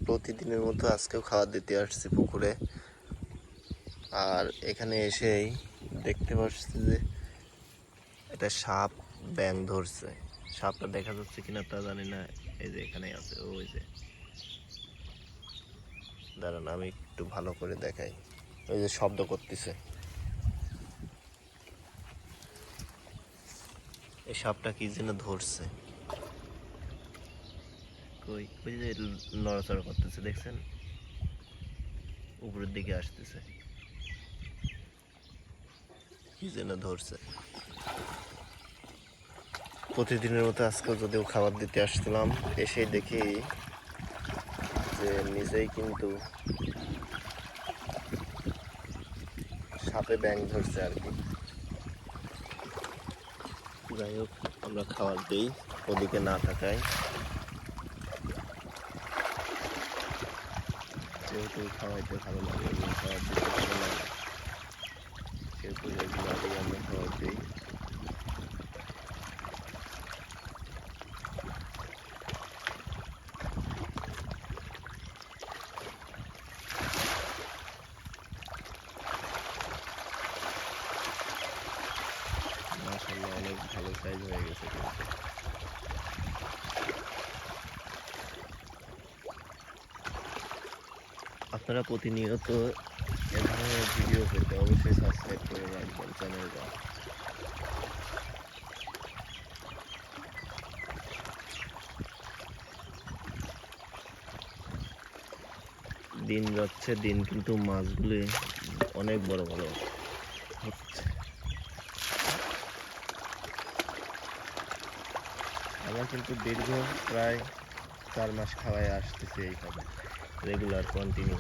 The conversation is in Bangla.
প্রতিদিনের মতো আজকেও খাবার দিতে আসছি পুকুরে। আর এখানে এসেই দেখতে পাচ্ছি যে এটা সাপ ব্যাঙ ধরছে। সাপটা দেখা যাচ্ছে কিনা তা জানি না। এই যে এখানে আছে, ওই যে দাঁড়ান আমি একটু ভালো করে দেখাই। ওই যে শব্দ করতেছে, এই সাপটা কি যেন ধরছে। কই, ওই যে নড়াচড়া করতেছে, দেখছেন? উপরের দিকে আসতেছে, কি যেন ধরছে। প্রতিদিনের মতো আজকেও যদিও খাবার দিতে আসছিলাম, এসেই দেখি যে নিজেই কিন্তু সাপে ব্যাঙ ধরছে আর কি। যাই হোক, আমরা খাবার দিই ওদিকে না থাকায়, যেহেতু খাওয়াইতে ভালো লাগে, খাবার দিতে ভালো লাগে, সেহেতু রেগুলারই আমরা খাবার দিই। মাশাআল্লাহ, অনেক ভালো সাইজ হয়ে গেছে কিন্তু। আপনারা প্রতিনিয়ত এ ধরনের ভিডিও পেতে অবশ্যই সাবস্ক্রাইব করে রাখবেন চ্যানেলটা। দিন যাচ্ছে, দিন কিন্তু মাছগুলি অনেক বড় বড় হচ্ছে। আমরা কিন্তু দীর্ঘ প্রায় 4 মাস খাওয়াই আসতেছি এইভাবে, রেগুলার কন্টিনিউ।